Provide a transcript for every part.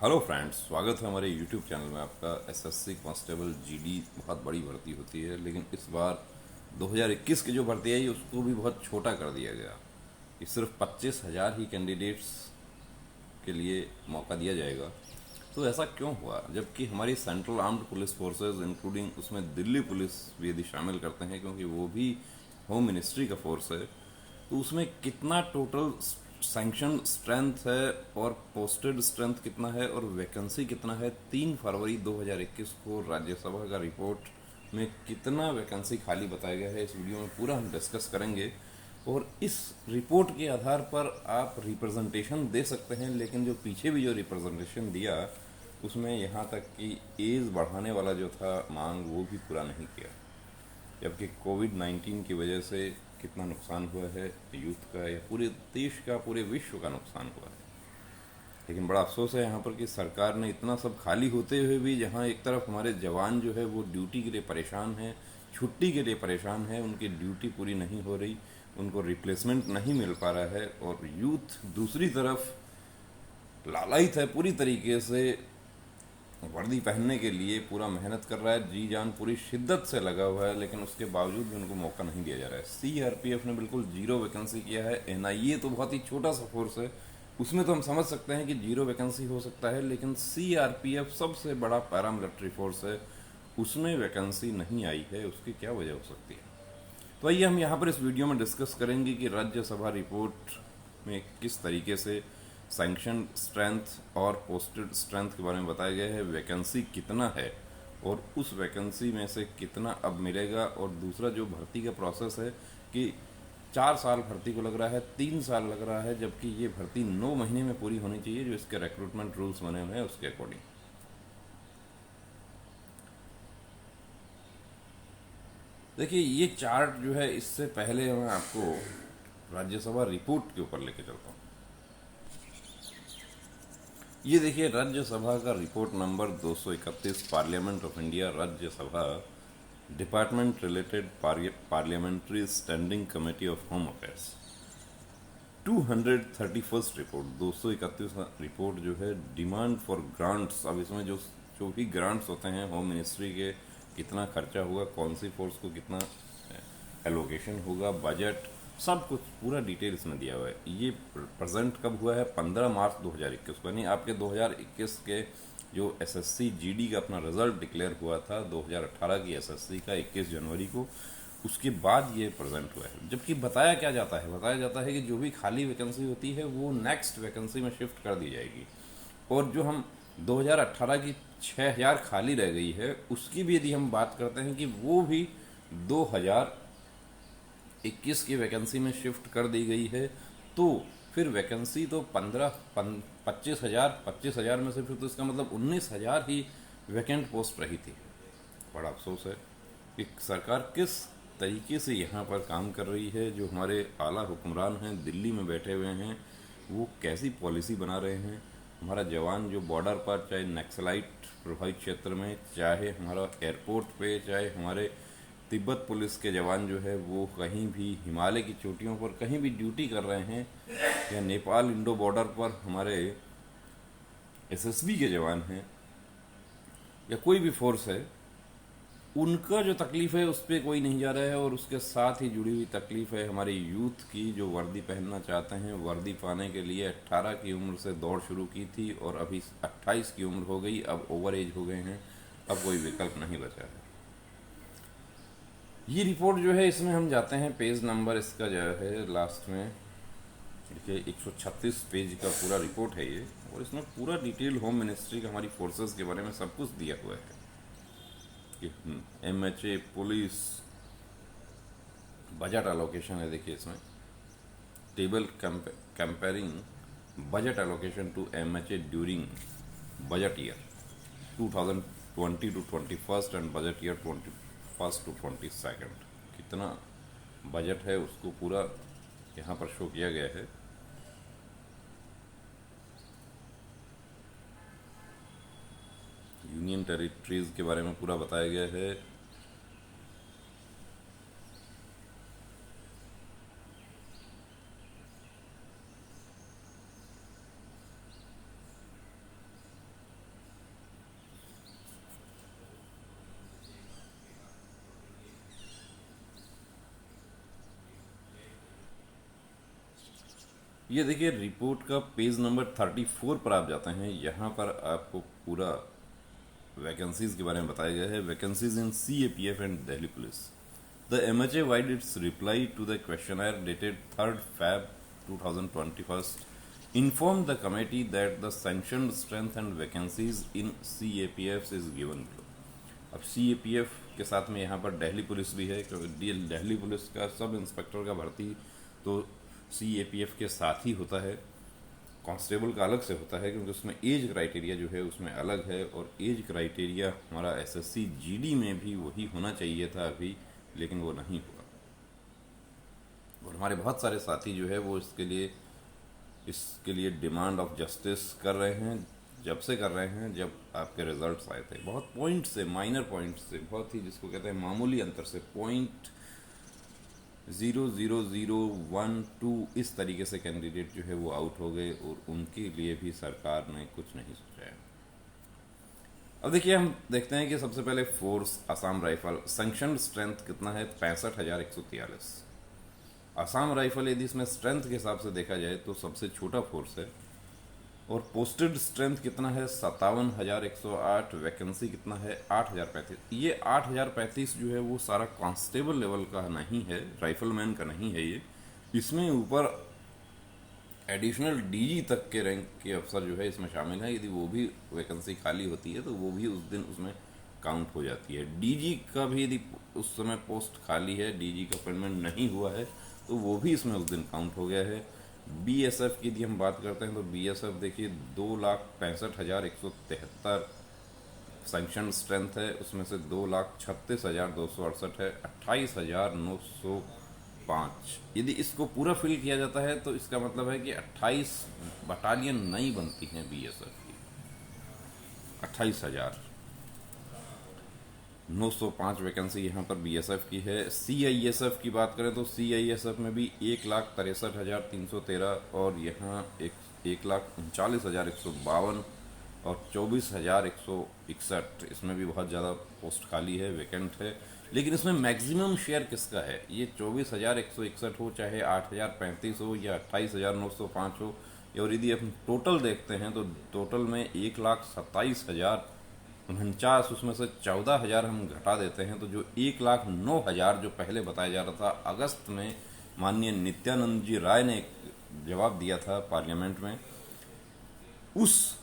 Hello friends, स्वागत है हमारे यूट्यूब चैनल में आपका। एसएससी कांस्टेबल जीडी बहुत बड़ी भर्ती होती है, लेकिन इस बार 2021 की जो भर्ती आई उसको भी बहुत छोटा कर दिया गया कि सिर्फ 25,000 ही कैंडिडेट्स के लिए मौका दिया जाएगा। तो ऐसा क्यों हुआ, जबकि हमारी central armed police forces including उसमें दिल्ली पुलिस भी यदि शामिल करते हैं, क्योंकि वो भी होम मिनिस्ट्री का फोर्स है, तो उसमें कितना टोटल सैंक्शन स्ट्रेंथ है और पोस्टेड स्ट्रेंथ कितना है और वैकेंसी कितना है। 3 फरवरी 2021 को राज्यसभा का रिपोर्ट में कितना वैकेंसी खाली बताया गया है, इस वीडियो में पूरा हम डिस्कस करेंगे। और इस रिपोर्ट के आधार पर आप रिप्रेजेंटेशन दे सकते हैं, लेकिन जो पीछे भी जो रिप्रेजेंटेशन दिया उसमें यहाँ तक कि एज बढ़ाने वाला जो था मांग, वो भी पूरा नहीं किया। जबकि कोविड-19 की वजह से कितना नुकसान हुआ है यूथ का या पूरे देश का, पूरे विश्व का नुकसान हुआ है। लेकिन बड़ा अफसोस है यहाँ पर कि सरकार ने इतना सब खाली होते हुए भी, जहाँ एक तरफ हमारे जवान जो है वो ड्यूटी के लिए परेशान हैं, छुट्टी के लिए परेशान है, उनकी ड्यूटी पूरी नहीं हो रही, उनको रिप्लेसमेंट नहीं मिल पा रहा है, और यूथ दूसरी तरफ लालायित है पूरी तरीके से वर्दी पहनने के लिए, पूरा मेहनत कर रहा है, जी जान पूरी शिद्दत से लगा हुआ है, लेकिन उसके बावजूद भी उनको मौका नहीं दिया जा रहा है। सीआरपीएफ ने बिल्कुल जीरो वैकेंसी किया है। एनआईए तो बहुत ही छोटा सा फोर्स है, उसमें तो हम समझ सकते हैं कि जीरो वैकेंसी हो सकता है, लेकिन सीआरपीएफ सबसे बड़ा पैरामिलिट्री फोर्स है, उसमें वैकेंसी नहीं आई है। उसकी क्या वजह हो सकती है? तो आइए हम यहाँ पर इस वीडियो में डिस्कस करेंगे कि राज्यसभा रिपोर्ट में किस तरीके से सैंक्शन स्ट्रेंथ और पोस्टेड स्ट्रेंथ के बारे में बताया गया है, वैकेंसी कितना है और उस वैकेंसी में से कितना अब मिलेगा, और दूसरा जो भर्ती का प्रोसेस है कि 4 साल भर्ती को लग रहा है, 3 साल लग रहा है, जबकि ये भर्ती 9 महीने में पूरी होनी चाहिए जो इसके रिक्रूटमेंट रूल्स बने हुए हैं उसके अकॉर्डिंग। देखिए, ये चार्ट जो है, इससे पहले मैं आपको राज्यसभा रिपोर्ट के ऊपर लेके चलता हूँ। ये देखिए, राज्यसभा का report number 231, parliament of India Rajya Sabha, department related parliamentary standing committee of home affairs, 231 report, 231 report जो है, डिमांड फॉर ग्रांट्स। अब इसमें जो जो भी ग्रांट्स होते हैं होम मिनिस्ट्री के, कितना खर्चा होगा, कौन सी फोर्स को कितना एलोकेशन होगा, बजट, सब कुछ पूरा डिटेल इसमें दिया हुआ है। ये प्रेजेंट कब हुआ है? 15 मार्च 2021 को, यानी आपके 2021 के जो एसएससी जीडी का अपना रिजल्ट डिक्लेयर हुआ था 2018 की एसएससी का 21 जनवरी को, उसके बाद ये प्रेजेंट हुआ है। जबकि बताया क्या जाता है? बताया जाता है कि जो भी खाली वैकेंसी होती है वो नेक्स्ट वैकेंसी में शिफ्ट कर दी जाएगी, और जो हम 2018 की 6,000 खाली रह गई है उसकी भी यदि हम बात करते हैं कि वो भी 2021 की वैकेंसी में शिफ्ट कर दी गई है, तो फिर वैकेंसी तो 25,000 में से फिर तो इसका मतलब 19,000 ही वैकेंट पोस्ट रही थी। बड़ा अफसोस है कि सरकार किस तरीके से यहाँ पर काम कर रही है। जो हमारे आला हुक्मरान हैं, दिल्ली में बैठे हुए हैं, वो कैसी पॉलिसी बना रहे हैं। हमारा जवान जो बॉर्डर पर, चाहे नक्सलाइट प्रभावित क्षेत्र में, चाहे हमारा एयरपोर्ट पे, चाहे हमारे तिब्बत पुलिस के जवान जो है वो कहीं भी हिमालय की चोटियों पर कहीं भी ड्यूटी कर रहे हैं, या नेपाल इंडो बॉर्डर पर हमारे एसएसबी के जवान हैं, या कोई भी फोर्स है, उनका जो तकलीफ है उस पर कोई नहीं जा रहा है। और उसके साथ ही जुड़ी हुई तकलीफ है हमारे यूथ की, जो वर्दी पहनना चाहते हैं। वर्दी पाने के लिए 18 की उम्र से दौड़ शुरू की थी और अभी 28 की उम्र हो गई, अब ओवर एज हो गए हैं, अब कोई विकल्प नहीं बचा है। ये रिपोर्ट जो है, इसमें हम जाते हैं, पेज नंबर इसका जो है लास्ट में देखिए, 136 पेज का पूरा रिपोर्ट है ये, और इसमें पूरा डिटेल होम मिनिस्ट्री का, हमारी फोर्सेस के बारे में सब कुछ दिया हुआ है कि एमएचए, पुलिस, बजट एलोकेशन है। देखिए इसमें table comparing budget allocation to MHA during budget year 2020 to 21 and budget year 21 to 22, कितना बजट है उसको पूरा यहाँ पर शो किया गया है। यूनियन टेरिटरीज के बारे में पूरा बताया गया है। ये देखिए रिपोर्ट का पेज नंबर 34 पर आप जाते हैं, यहाँ पर आपको पूरा वैकेंसीज के बारे में बताया गया है। Vacancies in CAPF and Delhi police. The MHA vide its reply to the questioner dated 3rd Feb 2021 informed the committee that the sanctioned strength and vacancies in CAPFs is given below। अब CAPF के साथ में यहाँ पर Delhi police भी है, क्योंकि Delhi police का सब इंस्पेक्टर का भर्ती तो CAPF के साथ ही होता है। कांस्टेबल का अलग से होता है, क्योंकि उसमें एज क्राइटेरिया जो है उसमें अलग है, और एज क्राइटेरिया हमारा SSC GD में भी वही होना चाहिए था अभी, लेकिन वो नहीं हुआ। और हमारे बहुत सारे साथी जो है वो इसके लिए डिमांड ऑफ जस्टिस कर रहे हैं। जब से कर रहे हैं जब आपके रिजल्ट्स आए थे, बहुत पॉइंट से, माइनर पॉइंट से, बहुत ही जिसको कहते हैं मामूली अंतर से, 0.00012 इस तरीके से कैंडिडेट जो है वो आउट हो गए, और उनके लिए भी सरकार ने कुछ नहीं सोचा है। अब देखिए, हम देखते हैं कि सबसे पहले force Assam rifle sanctioned strength कितना है, 65,143। असम राइफल यदि इसमें स्ट्रेंथ के हिसाब से देखा जाए तो सबसे छोटा फोर्स है, और पोस्टेड स्ट्रेंथ कितना है, 57,108। वैकेंसी कितना है, 8,035। ये 8,035 जो है वो सारा कांस्टेबल लेवल का नहीं है, राइफलमैन का नहीं है ये। इसमें ऊपर एडिशनल DG तक के रैंक के अफसर जो है इसमें शामिल है। यदि वो भी वैकेंसी खाली होती है तो वो भी उस दिन उसमें काउंट हो जाती है। DG का भी यदि उस समय पोस्ट खाली है, DG का अपॉइंटमेंट नहीं हुआ है, तो वो भी इसमें उस दिन काउंट हो गया है। BSF की यदि हम बात करते हैं तो BSF देखिए 2,65,173 सैंक्शन स्ट्रेंथ है, उसमें से 2,36,268 है, 28,905। यदि इसको पूरा फिल किया जाता है तो इसका मतलब है कि 28 बटालियन नई बनती हैं BSF की। 28,905 वैकेंसी यहाँ पर BSF की है। CISF की बात करें तो CISF में भी 1,63,313, और यहाँ 1,39,152 और 24,161। इसमें भी बहुत ज़्यादा पोस्ट खाली है, वैकेंट है। लेकिन इसमें मैक्सिमम शेयर किसका है, ये 24,161 हो, चाहे 8,035 हो, या 28,905 हो, और यदि हम टोटल देखते हैं तो टोटल में 1,27,049, उसमें से 14,000 हम घटा देते हैं तो जो 1,09,000 जो पहले बताया जा रहा था, अगस्त में माननीय नित्यानंद जी राय ने एक जवाब दिया था पार्लियामेंट में, उस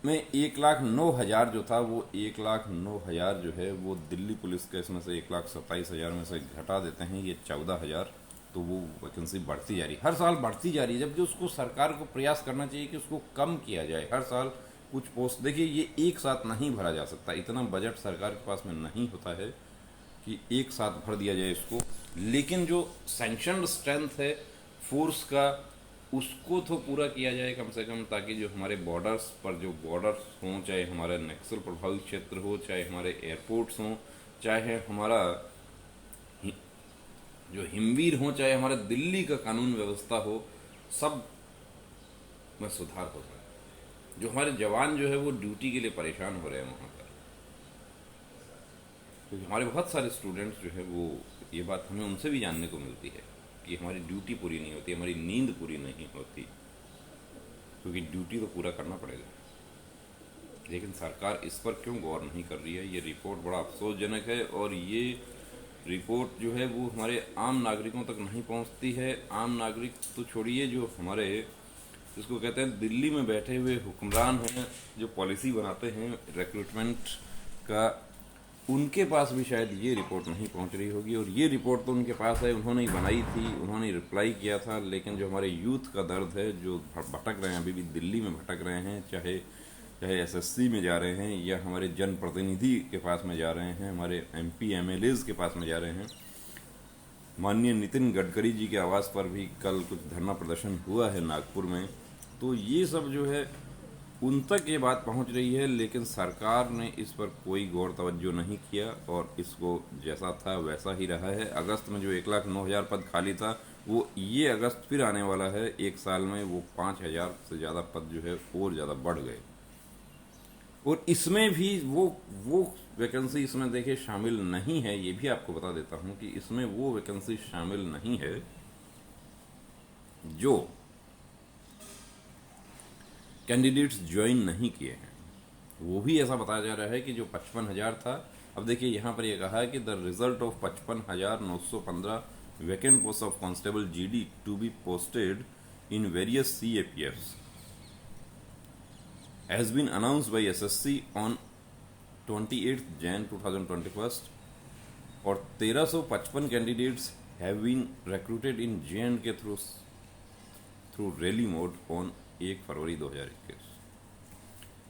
में 1,09,000 जो था वो 1,09,000 जो है वो दिल्ली पुलिस के इसमें से 1,27,000 में से घटा देते हैं, ये 14,000, तो वो वैकेंसी बढ़ती जा रही है, हर साल बढ़ती जा रही है। जबकि उसको सरकार को प्रयास करना चाहिए कि उसको कम किया जाए। हर साल कुछ पोस्ट, देखिए ये एक साथ नहीं भरा जा सकता, इतना बजट सरकार के पास में नहीं होता है कि एक साथ भर दिया जाए इसको। लेकिन जो सैंक्शनड स्ट्रेंथ है फोर्स का, उसको तो पूरा किया जाए कम से कम, ताकि जो हमारे बॉर्डर्स पर जो बॉर्डर्स हों, चाहे हमारे नक्सल प्रभावित क्षेत्र हो, चाहे हमारे एयरपोर्ट्स हों, चाहे हमारा जो हिमवीर हो, चाहे हमारे दिल्ली का कानून व्यवस्था हो, सब में सुधार हो जाए। जो हमारे जवान जो है वो ड्यूटी के लिए परेशान हो रहे हैं वहाँ पर, क्योंकि हमारे बहुत सारे स्टूडेंट्स जो है वो, ये बात हमें उनसे भी जानने को मिलती है कि हमारी ड्यूटी पूरी नहीं होती, हमारी नींद पूरी नहीं होती, क्योंकि ड्यूटी तो पूरा करना पड़ेगा। लेकिन सरकार इस पर क्यों गौर नहीं कर रही है, ये रिपोर्ट बड़ा अफसोसजनक है। और ये रिपोर्ट जो है वो हमारे आम नागरिकों तक नहीं पहुंचती है। आम नागरिक तो छोड़िए, जो हमारे जिसको कहते हैं दिल्ली में बैठे हुए हुक्मरान हैं, जो पॉलिसी बनाते हैं रिक्रूटमेंट का, उनके पास भी शायद ये रिपोर्ट नहीं पहुंच रही होगी। और ये रिपोर्ट तो उनके पास है, उन्होंने ही बनाई थी, उन्होंने रिप्लाई किया था। लेकिन जो हमारे यूथ का दर्द है, जो भटक रहे हैं, अभी भी दिल्ली में भटक रहे हैं, चाहे SSC में जा रहे हैं, या हमारे जनप्रतिनिधि के पास में जा रहे हैं, हमारे MP MLAs के पास में जा रहे हैं। माननीय नितिन गडकरी जी के आवास पर भी कल कुछ धरना प्रदर्शन हुआ है नागपुर में। तो ये सब जो है उन तक ये बात पहुंच रही है, लेकिन सरकार ने इस पर कोई गौर तवज्जो नहीं किया, और इसको जैसा था वैसा ही रहा है। अगस्त में जो 1,09,000 पद खाली था, वो ये अगस्त फिर आने वाला है, एक साल में वो 5,000 से ज़्यादा पद जो है और ज़्यादा बढ़ गए। और इसमें भी वो वैकेंसी इसमें देखिए शामिल नहीं है, ये भी आपको बता देता हूं कि इसमें वो वैकेंसी शामिल नहीं है जो कैंडिडेट्स ज्वाइन नहीं किए हैं। वो भी ऐसा बताया जा रहा है कि जो 55,000 था, अब देखिए यहाँ पर ये कहा है कि the result of 55,915 vacant post of constable GD to be posted in various CAPFs has been announced by SSC on 28 Jan 2021 और 1355 candidates have been recruited in J&K through rally mode on 1 February 2021।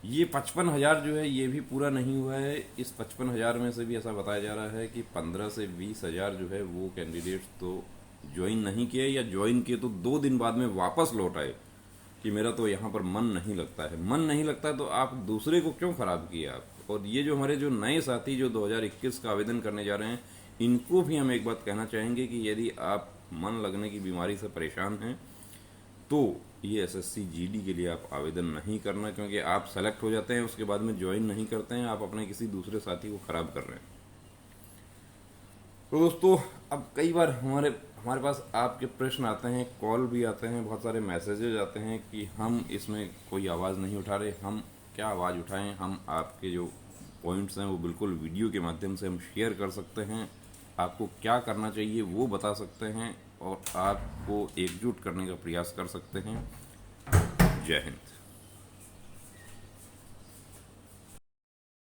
ये 55,000 जो है ये भी पूरा नहीं हुआ है। इस 55,000 में से भी ऐसा बताया जा रहा है कि 15 से 20,000 जो है वो कैंडिडेट्स तो ज्वाइन नहीं किए, या ज्वाइन किए तो 2 दिन बाद में वापस लौट आए कि मेरा तो यहाँ पर मन नहीं लगता है। मन नहीं लगता है तो आप दूसरे को क्यों खराब किए आप। और ये जो हमारे जो नए साथी जो 2021 का आवेदन करने जा रहे हैं, इनको भी हम एक बात कहना चाहेंगे कि यदि आप मन लगने की बीमारी से परेशान हैं तो ये SSC GD के लिए आप आवेदन नहीं करना, क्योंकि आप सेलेक्ट हो जाते हैं उसके बाद में ज्वाइन नहीं करते हैं, आप अपने किसी दूसरे साथी को खराब कर रहे हैं। तो दोस्तों अब कई बार हमारे पास आपके प्रश्न आते हैं, कॉल भी आते हैं, बहुत सारे मैसेजेज आते हैं कि हम इसमें कोई आवाज़ नहीं उठा रहे। हम क्या आवाज़ उठाएं, हम आपके जो पॉइंट्स हैं वो बिल्कुल वीडियो के माध्यम से हम शेयर कर सकते हैं, आपको क्या करना चाहिए वो बता सकते हैं और आपको एकजुट करने का प्रयास कर सकते हैं। जय हिंद।